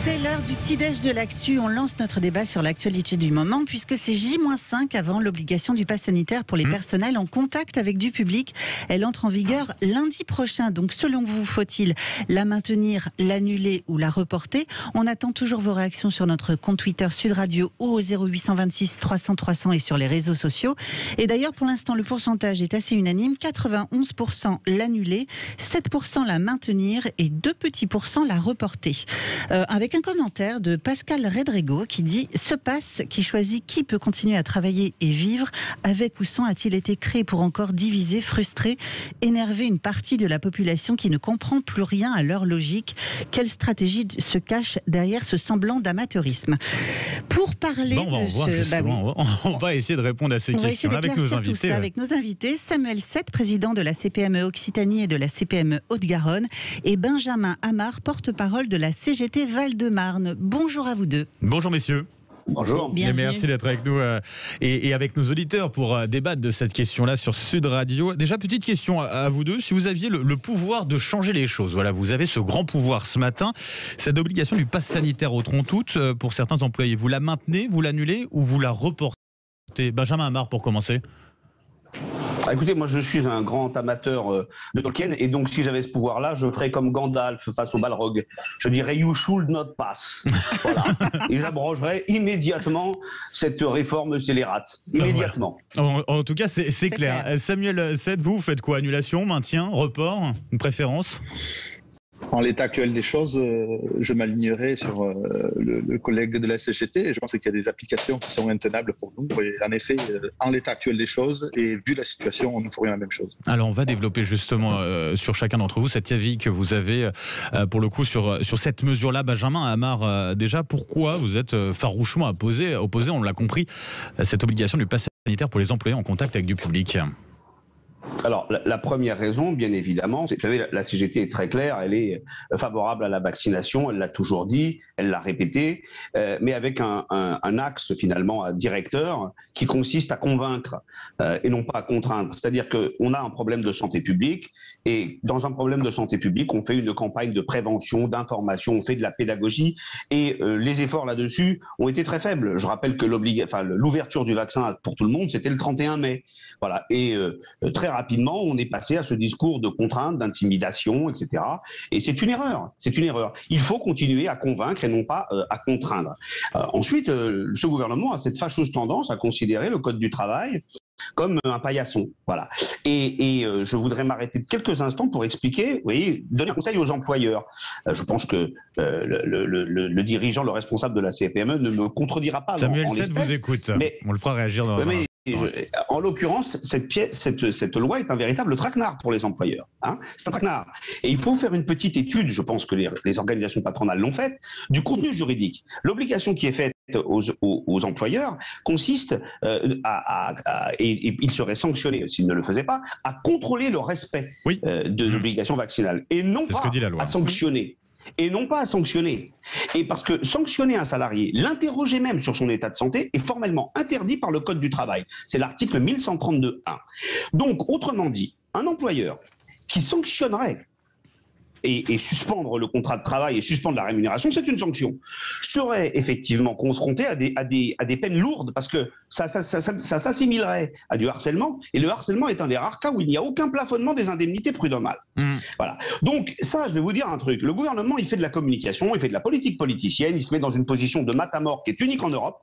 C'est l'heure du petit-déj de l'actu. On lance notre débat sur l'actualité du moment puisque c'est J-5 avant l'obligation du pass sanitaire pour les personnels en contact avec du public. Elle entre en vigueur lundi prochain. Donc selon vous, faut-il la maintenir, l'annuler ou la reporter? On attend toujours vos réactions sur notre compte Twitter Sud Radio ou au 0826 300 300 et sur les réseaux sociaux. Et d'ailleurs, pour l'instant, le pourcentage est assez unanime. 91% l'annuler, 7% la maintenir et 2 petits pourcents la reporter. Avec un commentaire de Pascal Redrego qui dit « Ce pass qui choisit qui peut continuer à travailler et vivre, avec ou sans a-t-il été créé pour encore diviser, frustrer, énerver une partie de la population qui ne comprend plus rien à leur logique? Quelle stratégie se cache derrière ce semblant d'amateurisme ?» Pour parler on va essayer de répondre à ces questions avec nos invités. Tout ça avec nos invités, Samuel Sett, président de la CPME Occitanie et de la CPME Haute-Garonne, et Benjamin Amar, porte-parole de la CGT Val-de-Marne. Bonjour à vous deux. Bonjour messieurs. Bonjour. Et merci d'être avec nous et avec nos auditeurs pour débattre de cette question-là sur Sud Radio. Déjà, petite question à vous deux. Si vous aviez le pouvoir de changer les choses, voilà, vous avez ce grand pouvoir ce matin, cette obligation du pass sanitaire au tronc-toutes pour certains employés, vous la maintenez, vous l'annulez ou vous la reportez? Benjamin Amar pour commencer. Écoutez, moi je suis un grand amateur de Tolkien et donc si j'avais ce pouvoir-là, je ferais comme Gandalf face au Balrog. Je dirais "You should not pass". Voilà. Et j'abrogerais immédiatement cette réforme scélérate. Immédiatement. Voilà. En tout cas, c'est clair. Samuel Sett, vous faites quoi? Annulation, maintien, report, une préférence? En l'état actuel des choses, je m'alignerai sur le collègue de la CGT et je pense qu'il y a des applications qui sont intenables pour nous. Et en effet, en l'état actuel des choses et vu la situation, nous ferions la même chose. Alors on va développer justement sur chacun d'entre vous cet avis que vous avez pour le coup sur cette mesure-là. Benjamin Amar, déjà, pourquoi vous êtes farouchement opposé, on l'a compris, à cette obligation du pass sanitaire pour les employés en contact avec du public? Alors, la première raison, bien évidemment, c'est que vous savez, la CGT est très claire, elle est favorable à la vaccination, elle l'a toujours dit, elle l'a répété, mais avec un axe finalement à directeur qui consiste à convaincre et non pas à contraindre. C'est-à-dire qu'on a un problème de santé publique et dans un problème de santé publique, on fait une campagne de prévention, d'information, on fait de la pédagogie et les efforts là-dessus ont été très faibles. Je rappelle que l'ouverture du vaccin pour tout le monde, c'était le 31 mai. Voilà. Et très rapidement, on est passé à ce discours de contrainte, d'intimidation, etc. Et c'est une erreur. C'est une erreur. Il faut continuer à convaincre et non pas à contraindre. Ensuite, ce gouvernement a cette fâcheuse tendance à considérer le Code du travail comme un paillasson. Voilà. Et je voudrais m'arrêter quelques instants pour expliquer, vous voyez, donner un conseil aux employeurs. Je pense que le dirigeant, le responsable de la CPME ne me contredira pas. Samuel Sett vous écoute. Mais on le fera réagir dans un instant. En l'occurrence, cette loi est un véritable traquenard pour les employeurs. Hein, c'est un traquenard. Et il faut faire une petite étude, je pense que les organisations patronales l'ont faite, du contenu juridique. L'obligation qui est faite aux employeurs consiste et ils seraient sanctionnés s'ils ne le faisaient pas, à contrôler le respect de l'obligation vaccinale et non pas à sanctionner. Et non pas à sanctionner. Et parce que sanctionner un salarié, l'interroger même sur son état de santé, est formellement interdit par le Code du travail. C'est l'article 1132.1. Donc, autrement dit, un employeur qui sanctionnerait et suspendre le contrat de travail et suspendre la rémunération, c'est une sanction, serait effectivement confronté à des peines lourdes parce que ça s'assimilerait à du harcèlement et le harcèlement est un des rares cas où il n'y a aucun plafonnement des indemnités prud'homales. Voilà. Donc ça, je vais vous dire un truc, le gouvernement il fait de la communication, il fait de la politique politicienne, il se met dans une position de matamore qui est unique en Europe,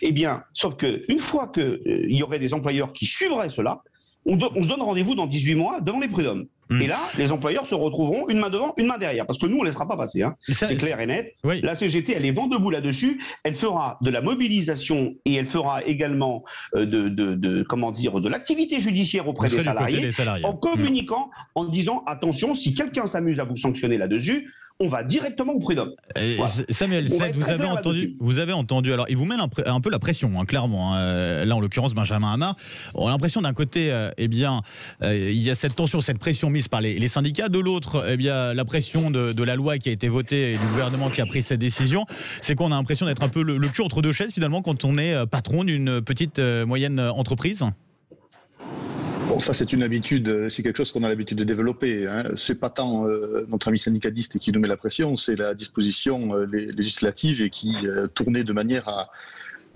eh bien, sauf qu'une fois qu'il y aurait des employeurs qui suivraient cela, on se donne rendez-vous dans 18 mois devant les prud'hommes. Et là, les employeurs se retrouveront une main devant, une main derrière. Parce que nous, on ne laissera pas passer. Hein. C'est clair et net. Oui. La CGT, elle est vent debout là-dessus. Elle fera de la mobilisation et elle fera également de l'activité judiciaire auprès des salariés, en communiquant, en disant attention, si quelqu'un s'amuse à vous sanctionner là-dessus, on va directement au prud'homme. Voilà. Samuel Sett, vous avez entendu. Alors, il vous met un peu la pression, hein, clairement. Là, en l'occurrence, Benjamin Amar. On a l'impression d'un côté, il y a cette tension, cette pression mise par les syndicats. De l'autre, la pression de la loi qui a été votée et du gouvernement qui a pris cette décision. C'est qu'on a l'impression d'être un peu le cul entre deux chaises, finalement, quand on est patron d'une petite, moyenne entreprise. Bon, ça c'est une habitude, c'est quelque chose qu'on a l'habitude de développer. C'est pas tant notre ami syndicaliste qui nous met la pression, c'est la disposition législative et qui tournait de manière à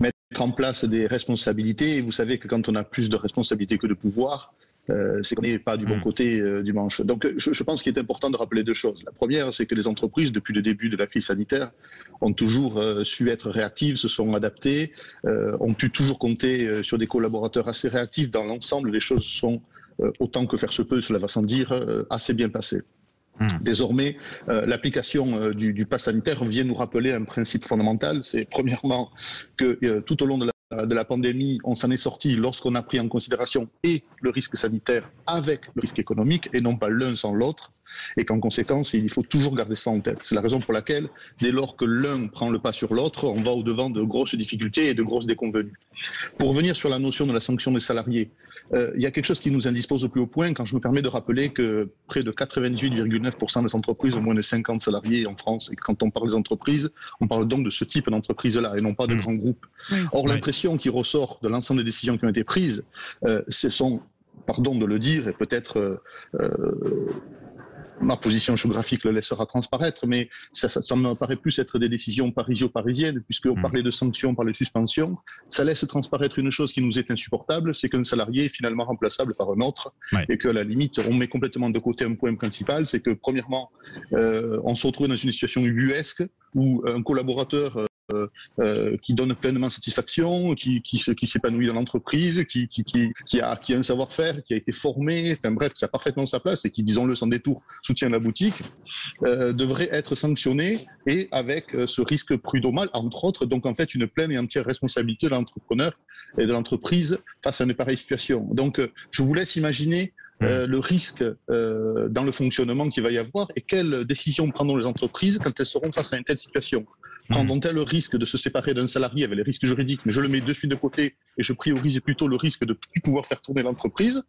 mettre en place des responsabilités. Et vous savez que quand on a plus de responsabilités que de pouvoir, c'est qu'on n'est pas du bon côté du manche. Donc je pense qu'il est important de rappeler deux choses. La première, c'est que les entreprises, depuis le début de la crise sanitaire, ont toujours su être réactives, se sont adaptées, ont pu toujours compter sur des collaborateurs assez réactifs. Dans l'ensemble, les choses sont, autant que faire se peut, cela va sans dire, assez bien passées. Désormais, l'application du pass sanitaire vient nous rappeler un principe fondamental. C'est premièrement que tout au long de la pandémie, on s'en est sorti lorsqu'on a pris en considération et le risque sanitaire avec le risque économique et non pas l'un sans l'autre, et qu'en conséquence, il faut toujours garder ça en tête. C'est la raison pour laquelle, dès lors que l'un prend le pas sur l'autre, on va au-devant de grosses difficultés et de grosses déconvenues. Pour revenir sur la notion de la sanction des salariés, il y a quelque chose qui nous indispose au plus haut point quand je me permets de rappeler que près de 98,9% des entreprises ont moins de 50 salariés en France. Et quand on parle des entreprises, on parle donc de ce type d'entreprise-là et non pas de grands groupes. Or, l'impression qui ressort de l'ensemble des décisions qui ont été prises, ce sont, pardon de le dire, et peut-être ma position géographique le laissera transparaître, mais ça me paraît plus être des décisions parisio-parisiennes, puisqu'on parlait de sanctions, on parlait de suspensions. Ça laisse transparaître une chose qui nous est insupportable, c'est qu'un salarié est finalement remplaçable par un autre, et qu'à la limite, on met complètement de côté un point principal, c'est que premièrement, on se retrouve dans une situation ubuesque, où un collaborateur qui donne pleinement satisfaction, qui s'épanouit dans l'entreprise, qui a un savoir-faire, qui a été formé, enfin bref, qui a parfaitement sa place et qui, disons-le sans détour, soutient la boutique, devrait être sanctionné et avec ce risque prud'homal, entre autres, donc en fait une pleine et entière responsabilité de l'entrepreneur et de l'entreprise face à une pareille situation. Donc je vous laisse imaginer le risque dans le fonctionnement qu'il va y avoir et quelles décisions prendront les entreprises quand elles seront face à une telle situation. Prendront-elles le risque de se séparer d'un salarié avec les risques juridiques, mais je le mets de suite de côté et je priorise plutôt le risque de ne plus pouvoir faire tourner l'entreprise.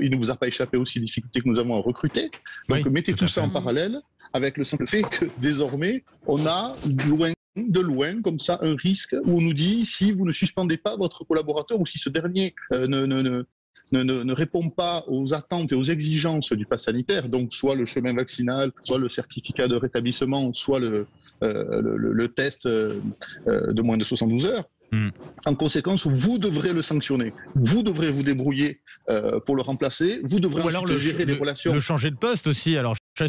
Il ne vous a pas échappé aussi les difficultés que nous avons à recruter. Donc mettez tout ça en parallèle avec le simple fait que désormais, on a de loin comme ça un risque où on nous dit si vous ne suspendez pas votre collaborateur ou si ce dernier ne répond pas aux attentes et aux exigences du pass sanitaire, donc soit le chemin vaccinal, soit le certificat de rétablissement, soit le test de moins de 72 heures. En conséquence, vous devrez le sanctionner. Vous devrez vous débrouiller pour le remplacer. Vous devrez gérer les relations. Le changer de poste aussi. Alors ça,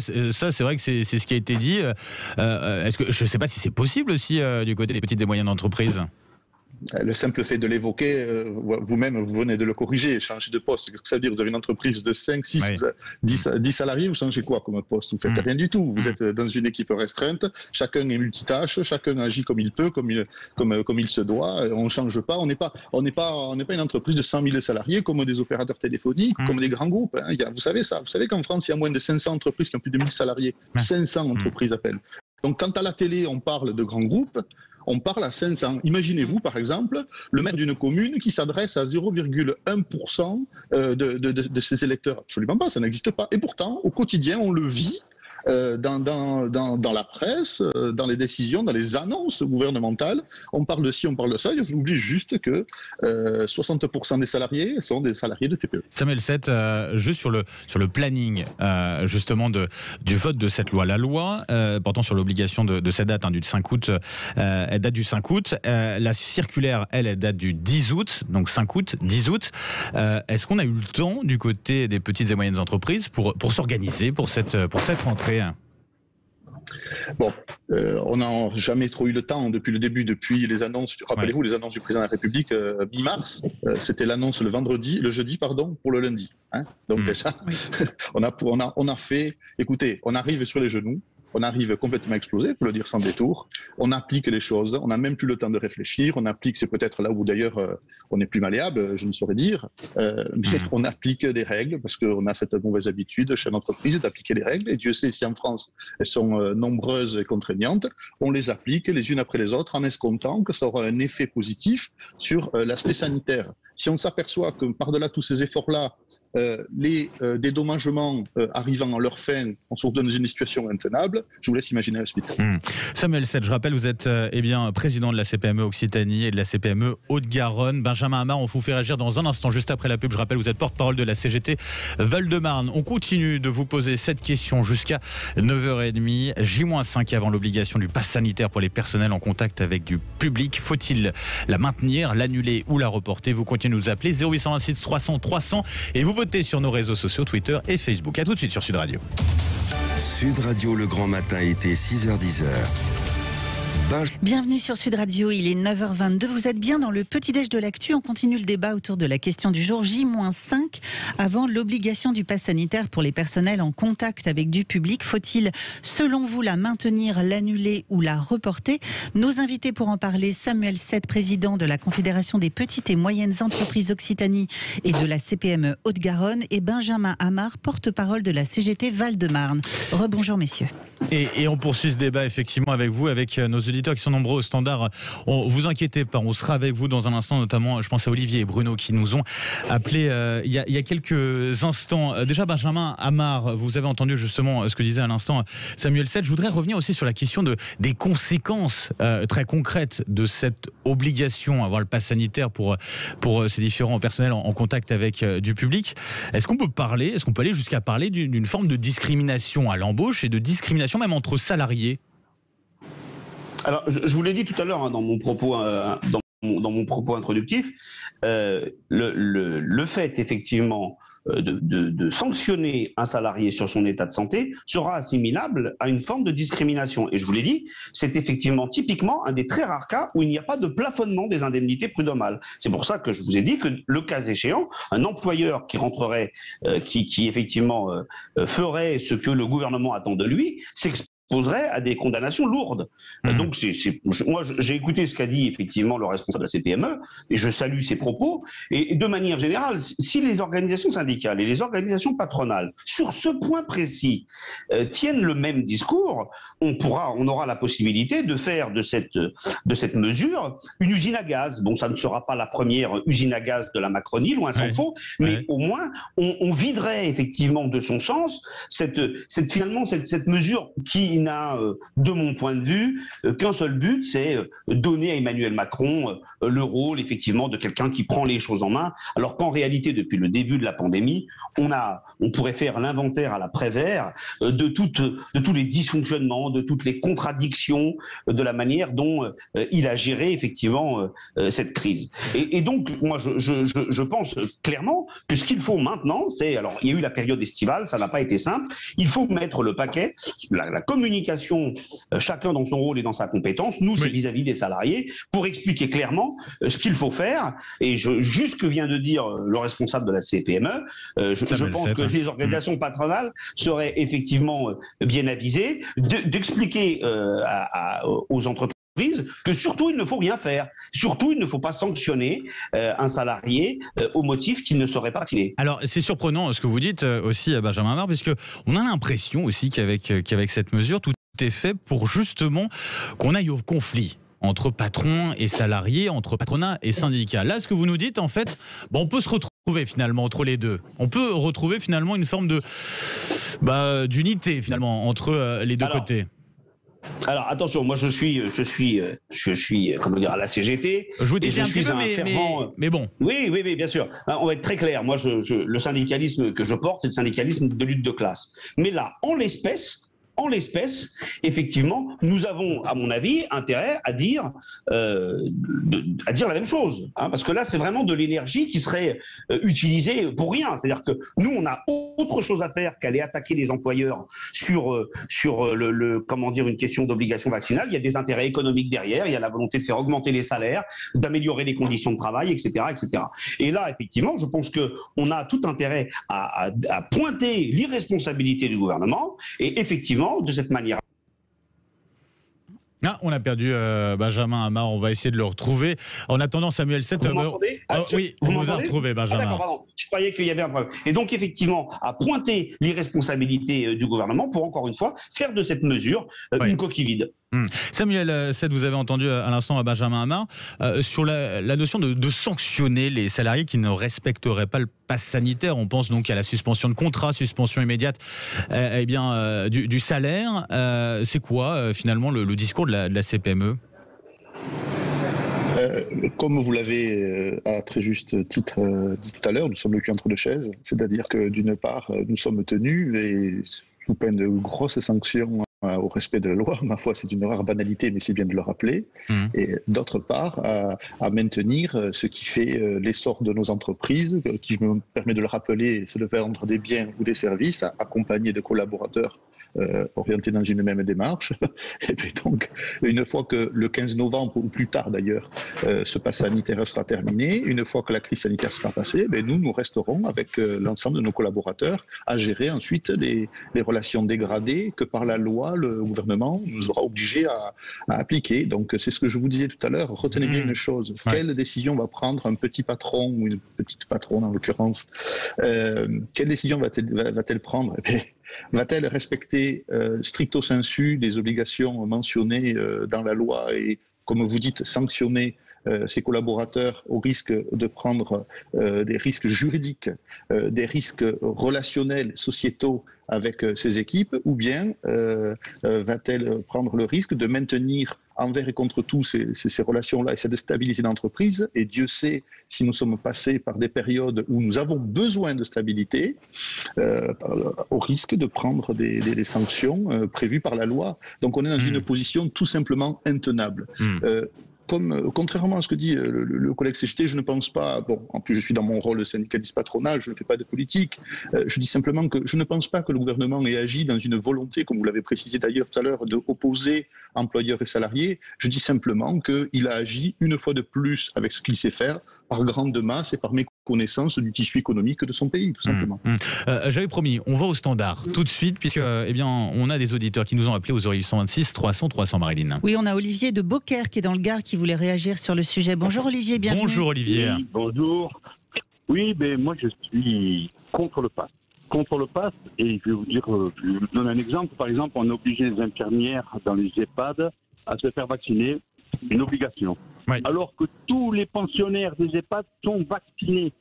c'est vrai que c'est ce qui a été dit. Est-ce que je ne sais pas si c'est possible aussi du côté des petites et moyennes entreprises. Le simple fait de l'évoquer, vous-même, vous venez de le corriger, changer de poste. Qu'est-ce que ça veut dire? Vous avez une entreprise de 5, 6, 10 salariés, vous changez quoi comme poste? Vous ne faites rien du tout. Vous êtes dans une équipe restreinte, chacun est multitâche, chacun agit comme il peut, comme il se doit. On ne change pas. On n'est pas une entreprise de 100 000 salariés comme des opérateurs téléphoniques, comme des grands groupes. Vous savez ça. Vous savez qu'en France, il y a moins de 500 entreprises qui ont plus de 1000 salariés. 500 entreprises appellent. Donc quand à la télé, on parle de grands groupes, on parle à 500. Imaginez-vous, par exemple, le maire d'une commune qui s'adresse à 0,1% de ses électeurs. Absolument pas, ça n'existe pas. Et pourtant, au quotidien, on le vit dans la presse, dans les décisions, dans les annonces gouvernementales. On parle de ci, on parle de ça. Et on oublie juste que 60% des salariés sont des salariés de TPE. Samuel Sett, juste sur le planning justement du vote de cette loi. La loi portant sur l'obligation de cette date du 5 août, elle date du 5 août. La circulaire, elle date du 10 août, donc 5 août, 10 août. Est-ce qu'on a eu le temps du côté des petites et moyennes entreprises pour s'organiser pour cette rentrée? Bon, on n'a jamais trop eu le temps depuis le début, depuis les annonces, rappelez-vous les annonces du président de la République mi-mars, c'était l'annonce le jeudi pour le lundi. Donc déjà, on a fait, écoutez, on arrive sur les genoux, on arrive complètement explosé, pour le dire sans détour, on applique les choses, on n'a même plus le temps de réfléchir, on applique, c'est peut-être là où d'ailleurs on est plus malléable, je ne saurais dire, mais on applique des règles, parce qu'on a cette mauvaise habitude chez l'entreprise d'appliquer des règles, et Dieu sait si en France elles sont nombreuses et contraignantes, on les applique les unes après les autres en escomptant que ça aura un effet positif sur l'aspect sanitaire. Si on s'aperçoit que par-delà tous ces efforts-là, les dédommagements arrivant à leur fin, on se retrouve dans une situation intenable. Je vous laisse imaginer la suite. Samuel Sett, je rappelle, vous êtes président de la CPME Occitanie et de la CPME Haute-Garonne. Benjamin Amar, on vous fait réagir dans un instant, juste après la pub. Je rappelle, vous êtes porte-parole de la CGT Val-de-Marne. On continue de vous poser cette question jusqu'à 9h30, J-5 avant l'obligation du pass sanitaire pour les personnels en contact avec du public. Faut-il la maintenir, l'annuler ou la reporter? Vous continuez de nous appeler 0826 300 300 et vous votez sur nos réseaux sociaux, Twitter et Facebook. À tout de suite sur Sud Radio. Sud Radio, le grand matin, été 6h-10h. Bienvenue sur Sud Radio, il est 9h22. Vous êtes bien dans le petit-déj de l'actu. On continue le débat autour de la question du jour J-5 avant l'obligation du pass sanitaire pour les personnels en contact avec du public. Faut-il, selon vous, la maintenir, l'annuler ou la reporter? Nos invités pour en parler, Samuel Sett, président de la Confédération des petites et moyennes entreprises Occitanie et de la CPME Haute-Garonne, et Benjamin Amar, porte-parole de la CGT Val-de-Marne. Rebonjour messieurs. Et on poursuit ce débat effectivement avec vous, avec nos auditeurs qui sont nombreux au standard. Vous inquiétez pas, on sera avec vous dans un instant, notamment je pense à Olivier et Bruno qui nous ont appelé il y a quelques instants. Déjà Benjamin Amar, vous avez entendu justement ce que disait à l'instant Samuel Sett. Je voudrais revenir aussi sur la question des conséquences très concrètes de cette obligation à avoir le pass sanitaire pour ces différents personnels en contact avec du public. Est-ce qu'on peut aller jusqu'à parler d'une forme de discrimination à l'embauche et de discrimination même entre salariés? Alors, je vous l'ai dit tout à l'heure dans mon propos, dans mon propos introductif, le fait effectivement de sanctionner un salarié sur son état de santé sera assimilable à une forme de discrimination. Et je vous l'ai dit, c'est effectivement typiquement un des très rares cas où il n'y a pas de plafonnement des indemnités prud'homales. C'est pour ça que je vous ai dit que le cas échéant, un employeur qui rentrerait, qui effectivement ferait ce que le gouvernement attend de lui, s'exposerait à des condamnations lourdes. Donc, moi, j'ai écouté ce qu'a dit effectivement le responsable de la CPME et je salue ses propos. Et de manière générale, si les organisations syndicales et les organisations patronales, sur ce point précis, tiennent le même discours, on aura la possibilité de faire de cette mesure une usine à gaz. Bon, ça ne sera pas la première usine à gaz de la Macronie, loin s'en faut, mais au moins, on viderait effectivement de son sens cette mesure qui n'a, de mon point de vue, qu'un seul but, c'est donner à Emmanuel Macron le rôle, effectivement, de quelqu'un qui prend les choses en main, alors qu'en réalité, depuis le début de la pandémie, on pourrait faire l'inventaire à la Prévert de tous les dysfonctionnements, de toutes les contradictions, de la manière dont il a géré, effectivement, cette crise. Et donc, moi, je pense clairement que ce qu'il faut maintenant, alors, il y a eu la période estivale, ça n'a pas été simple, il faut mettre le paquet, la communication, chacun dans son rôle et dans sa compétence, nous c'est vis-à-vis des salariés, pour expliquer clairement ce qu'il faut faire. Et juste ce que vient de dire le responsable de la CPME, je pense que les organisations patronales seraient effectivement bien avisées d'expliquer aux entreprises que surtout il ne faut rien faire. Surtout il ne faut pas sanctionner un salarié au motif qu'il ne serait pas vacciné. Alors c'est surprenant ce que vous dites aussi Benjamin Amar, puisque on a l'impression aussi qu'avec cette mesure, tout est fait pour justement qu'on aille au conflit entre patrons et salariés, entre patronat et syndicat. Là, ce que vous nous dites, en fait, on peut se retrouver finalement entre les deux. On peut retrouver finalement une forme d'unité finalement entre les deux côtés. Alors attention, moi je suis comment dire, à la CGT. Je vous dis un petit peu, mais bon. Oui, bien sûr. On va être très clair. Moi, le syndicalisme que je porte, c'est le syndicalisme de lutte de classe. Mais là, en l'espèce, effectivement, nous avons, à mon avis, intérêt à dire la même chose. Parce que là, c'est vraiment de l'énergie qui serait utilisée pour rien. C'est-à-dire que nous, on a autre chose à faire qu'aller attaquer les employeurs sur une question d'obligation vaccinale. Il y a des intérêts économiques derrière, il y a la volonté de faire augmenter les salaires, d'améliorer les conditions de travail, etc., etc. Et là, effectivement, je pense qu'on a tout intérêt à pointer l'irresponsabilité du gouvernement et effectivement, de cette manière. On a perdu Benjamin Amar, on va essayer de le retrouver. En attendant, Samuel Sett... Vous m'entendez ? Oui, on vous a retrouvé, Benjamin. D'accord, pardon. Je croyais qu'il y avait un problème. Et donc, effectivement, à pointer l'irresponsabilité du gouvernement pour, encore une fois, faire de cette mesure une coquille vide. Samuel 7, vous avez entendu à l'instant à Benjamin Hamar sur la notion de sanctionner les salariés qui ne respecteraient pas le pass sanitaire. On pense donc à la suspension de contrat, suspension immédiate du salaire. C'est quoi finalement le discours de la CPME ? Comme vous l'avez à très juste titre dit tout à l'heure, nous sommes le cul entre deux chaises. C'est-à-dire que d'une part, nous sommes tenus, et sous peine de grosses sanctions au respect de la loi, ma foi c'est une rare banalité, mais c'est bien de le rappeler, et d'autre part à maintenir ce qui fait l'essor de nos entreprises, qui, je me permets de le rappeler, c'est de vendre des biens ou des services accompagnés de collaborateurs orientés dans une même démarche. Et puis donc, une fois que le 15 novembre, ou plus tard d'ailleurs, ce pass sanitaire sera terminé, une fois que la crise sanitaire sera passée, nous resterons avec l'ensemble de nos collaborateurs à gérer ensuite les relations dégradées que par la loi, le gouvernement nous aura obligés à appliquer. Donc c'est ce que je vous disais tout à l'heure, retenez bien une chose, quelle décision va prendre un petit patron, ou une petite patronne en l'occurrence, quelle décision va-t-elle prendre ? Va-t-elle respecter stricto sensu les obligations mentionnées dans la loi et, comme vous dites, sanctionner ses collaborateurs au risque de prendre des risques juridiques, des risques relationnels, sociétaux avec ses équipes, ou bien va-t-elle prendre le risque de maintenir envers et contre tous ces relations-là et cette stabilité d'entreprise? Et Dieu sait si nous sommes passés par des périodes où nous avons besoin de stabilité, au risque de prendre des sanctions prévues par la loi. Donc on est dans une position tout simplement intenable. Contrairement à ce que dit le collègue CGT, je ne pense pas, en plus je suis dans mon rôle de syndicaliste patronal, je ne fais pas de politique, je dis simplement que je ne pense pas que le gouvernement ait agi dans une volonté, comme vous l'avez précisé d'ailleurs tout à l'heure, d'opposer employeurs et salariés. Je dis simplement qu'il a agi une fois de plus avec ce qu'il sait faire, par grande masse et par méconnaissance du tissu économique de son pays, tout simplement. J'avais promis, on va au standard tout de suite, puisque on a des auditeurs qui nous ont appelés aux 0826 300 300, Marilyn. Oui, on a Olivier de Beaucaire qui est dans le Gard, qui voulait réagir sur le sujet. Bonjour Olivier, bienvenue. Bonjour Olivier. Oui, bonjour. Oui, moi je suis contre le pass. Contre le pass, et je vais vous dire, je vais vous donner un exemple. Par exemple, on a obligé les infirmières dans les EHPAD à se faire vacciner, une obligation. Oui. Alors que tous les pensionnaires des EHPAD sont vaccinés.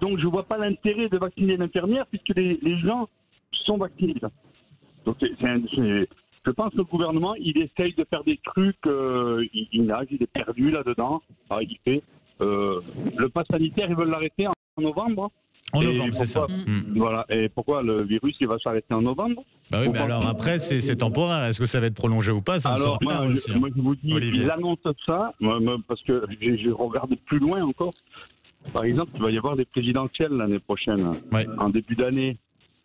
Donc je ne vois pas l'intérêt de vacciner l'infirmière puisque les gens sont vaccinés. Donc je pense que le gouvernement, il essaye de faire des trucs, il nage, il est perdu là-dedans. Alors, il fait le pass sanitaire, ils veulent l'arrêter en novembre. En novembre, c'est ça. Voilà. Et pourquoi le virus il va s'arrêter en novembre? Oui, mais alors après, c'est temporaire. Est-ce que ça va être prolongé ou pas? Ça alors, moi, je vous dis, Olivier, ils annoncent ça, parce que je regarde plus loin encore. Par exemple, il va y avoir des présidentielles l'année prochaine, en début d'année.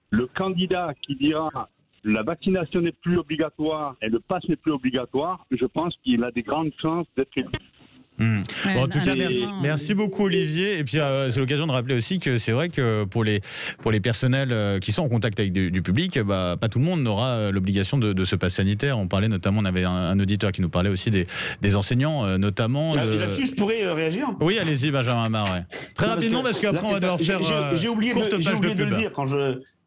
Le candidat qui dira la vaccination n'est plus obligatoire et le pass n'est plus obligatoire, je pense qu'il a des grandes chances d'être élu. Bon, en tout cas, merci beaucoup Olivier. Et puis c'est l'occasion de rappeler aussi que c'est vrai que pour les personnels qui sont en contact avec du public, pas tout le monde n'aura l'obligation de ce pass sanitaire. On parlait notamment, on avait un auditeur qui nous parlait aussi des enseignants, notamment. Là-dessus, je pourrais réagir. Oui, allez-y, Benjamin Hamar. Très rapidement, parce qu'après on va devoir faire j'ai oublié de le dire quand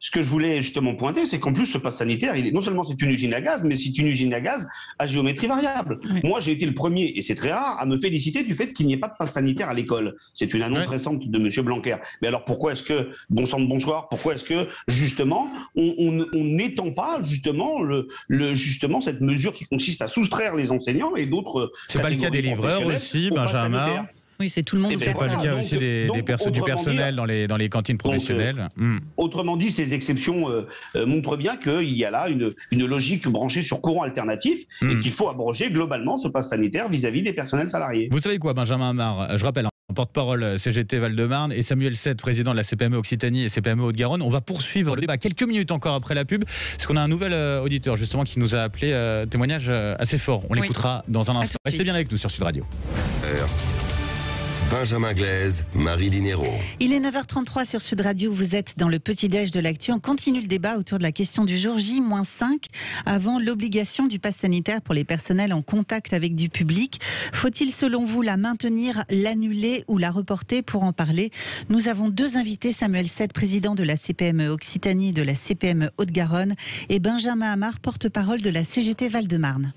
ce que je voulais justement pointer, c'est qu'en plus, ce pass sanitaire, non seulement c'est une usine à gaz, mais c'est une usine à gaz à géométrie variable. Oui. Moi, j'ai été le premier, et c'est très rare, à me féliciter du fait qu'il n'y ait pas de pass sanitaire à l'école. C'est une annonce récente de M. Blanquer. Mais alors, pourquoi est-ce que, bon sang de bonsoir, pourquoi est-ce que, justement, on n'étend pas, justement, justement, cette mesure qui consiste à soustraire les enseignants et d'autres. C'est pas le cas des livreurs aussi, Benjamin? Oui, c'est tout le monde. C'est pas le cas aussi du personnel dans les cantines professionnelles. Autrement dit, ces exceptions montrent bien qu'il y a là une logique branchée sur courant alternatif et qu'il faut abroger globalement ce pass sanitaire vis-à-vis des personnels salariés. Vous savez quoi, Benjamin Hamar? Je rappelle, porte-parole CGT Val-de-Marne, et Samuel 7, président de la CPME Occitanie et CPME Haute-Garonne. On va poursuivre le débat quelques minutes encore après la pub, parce qu'on a un nouvel auditeur justement qui nous a appelé, témoignage assez fort. On l'écoutera dans un instant. Restez bien avec nous sur Sud Radio. Benjamin Glaise, Marie-Line Hérault. Il est 9h33 sur Sud Radio, vous êtes dans le petit-déj de l'actu. On continue le débat autour de la question du jour J-5 avant l'obligation du pass sanitaire pour les personnels en contact avec du public. Faut-il selon vous la maintenir, l'annuler ou la reporter? Pour en parler, nous avons deux invités, Samuel Sett, président de la CPME Occitanie et de la CPME Haute-Garonne, et Benjamin Amar, porte-parole de la CGT Val-de-Marne.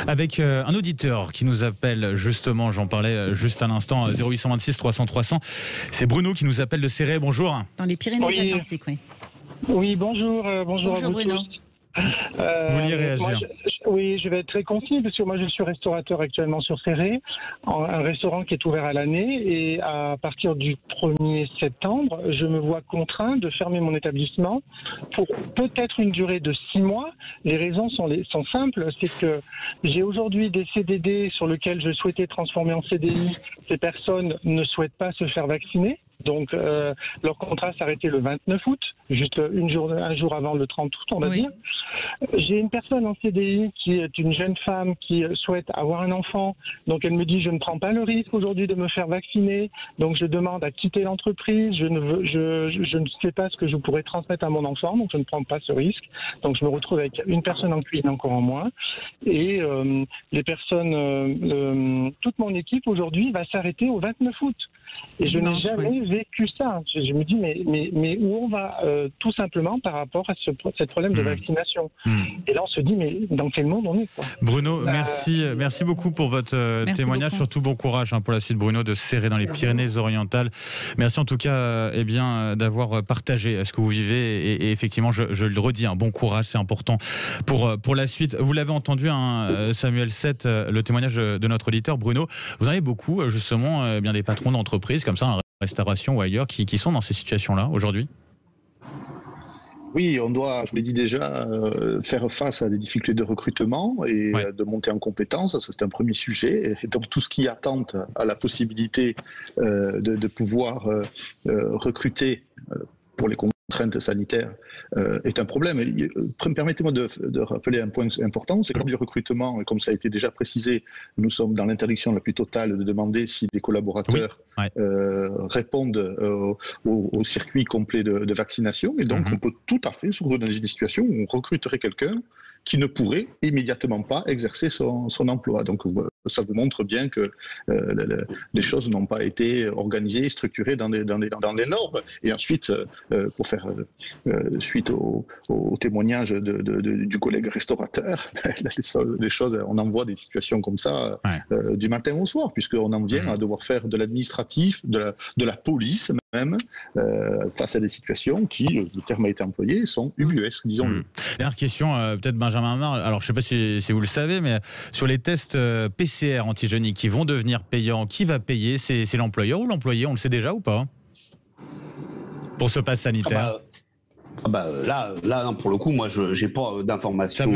Avec un auditeur qui nous appelle justement, j'en parlais juste à l'instant, 0826 300 300. C'est Bruno qui nous appelle de Céret. Bonjour. Dans les Pyrénées-Atlantiques, oui. Oui, bonjour. Bonjour à vous Bruno. tous. Vous vouliez réagir? Oui, je vais être très concis parce que moi je suis restaurateur actuellement sur Céret, un restaurant qui est ouvert à l'année, et à partir du 1er septembre, je me vois contraint de fermer mon établissement pour peut-être une durée de 6 mois. Les raisons sont simples, c'est que j'ai aujourd'hui des CDD sur lesquels je souhaitais transformer en CDI. Ces personnes ne souhaitent pas se faire vacciner. Donc, leur contrat s'arrêtait le 29 août, juste un jour avant le 30 août, on va dire. J'ai une personne en CDI qui est une jeune femme qui souhaite avoir un enfant. Donc, elle me dit, je ne prends pas le risque aujourd'hui de me faire vacciner. Donc, je demande à quitter l'entreprise. Je ne sais pas ce que je pourrais transmettre à mon enfant. Donc, je ne prends pas ce risque. Donc, je me retrouve avec une personne en cuisine encore en moins. Et les personnes, toute mon équipe aujourd'hui va s'arrêter au 29 août. Et je n'ai jamais vécu ça. Je me dis, mais où on va tout simplement par rapport à ce problème de vaccination. Et là, on se dit, mais dans quel monde on est, quoi? Bruno, merci beaucoup pour votre témoignage. Beaucoup. Surtout bon courage pour la suite, Bruno, de Céret dans les Pyrénées-Orientales. Merci en tout cas d'avoir partagé ce que vous vivez. Et effectivement, je le redis, bon courage, c'est important pour la suite. Vous l'avez entendu, Samuel Sett, le témoignage de notre auditeur, Bruno. Vous en avez beaucoup, justement, bien des patrons d'entreprise comme ça, en restauration ou ailleurs, qui sont dans ces situations-là aujourd'hui? Oui, on doit, je l'ai dit déjà, faire face à des difficultés de recrutement et de monter en compétences. Ça, c'est un premier sujet. Et donc, tout ce qui attente à la possibilité de pouvoir recruter pour les contraintes sanitaires est un problème. Permettez-moi de rappeler un point important, c'est que le recrutement, et comme ça a été déjà précisé, nous sommes dans l'interdiction la plus totale de demander si les collaborateurs répondent au circuit complet de vaccination, et donc on peut tout à fait se retrouver dans une situation où on recruterait quelqu'un qui ne pourrait immédiatement pas exercer son emploi. Donc ça vous montre bien que les choses n'ont pas été organisées, structurées dans les normes. Et ensuite, pour faire suite au témoignage du collègue restaurateur, les choses, on en voit des situations comme ça du matin au soir, puisqu'on en vient à devoir faire de l'administratif, de la police même, face à des situations qui, le terme a été employé, sont ubuesques, disons-le. Dernière question, peut-être Benjamin Amar. Alors, je ne sais pas si vous le savez, mais sur les tests PCR antigéniques qui vont devenir payants, qui va payer? C'est l'employeur ou l'employé? On le sait déjà ou pas? Pour ce pass sanitaire. Là, pour le coup, moi, je n'ai pas d'informations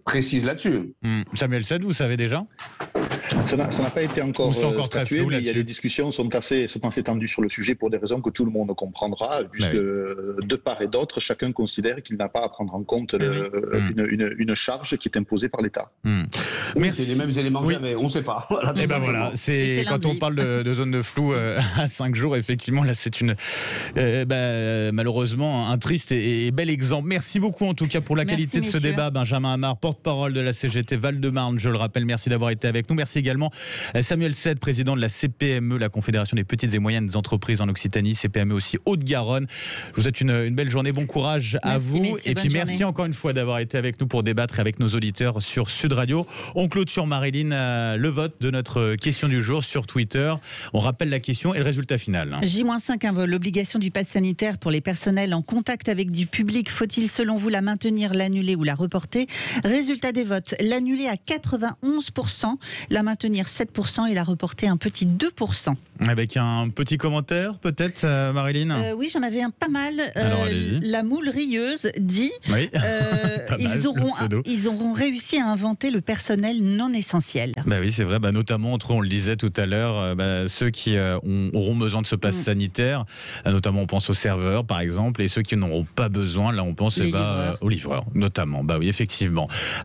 précises là-dessus. Samuel Sett, vous savez déjà? Ça n'a pas été encore statué, mais les discussions sont assez tendues sur le sujet pour des raisons que tout le monde comprendra, puisque de part et d'autre, chacun considère qu'il n'a pas à prendre en compte une charge qui est imposée par l'État. C'est les mêmes éléments que j'avais, on ne sait pas. Et ben voilà, c'est quand on parle de zone de flou à 5 jours, effectivement, là c'est malheureusement un triste et bel exemple. Merci beaucoup en tout cas pour la qualité de ce débat. Benjamin Amar, porte-parole de la CGT Val-de-Marne, je le rappelle, merci d'avoir été avec nous. Merci également Samuel Sett, président de la CPME, la Confédération des petites et moyennes entreprises en Occitanie, CPME aussi Haute-Garonne. Je vous souhaite une belle journée, bon courage à vous. Et puis merci encore une fois d'avoir été avec nous pour débattre avec nos auditeurs sur Sud Radio. On clôture, Marie-Line, le vote de notre question du jour sur Twitter. On rappelle la question et le résultat final. J-5, l'obligation du pass sanitaire pour les personnels en contact avec du public. Faut-il selon vous la maintenir, l'annuler ou la reporter? Résultat des votes, l'annuler à 91%, la maintenir 7% et la reporter un petit 2%. Avec un petit commentaire peut-être, Marie-Line? Oui, j'en avais un pas mal. Alors, la moule rieuse dit ils auront réussi à inventer le personnel non essentiel. Oui, c'est vrai, notamment on le disait tout à l'heure, ceux qui auront besoin de ce pass sanitaire, notamment on pense aux serveurs par exemple, et ceux qui n'auront pas besoin, là on pense aux livreurs notamment. Oui, effectivement.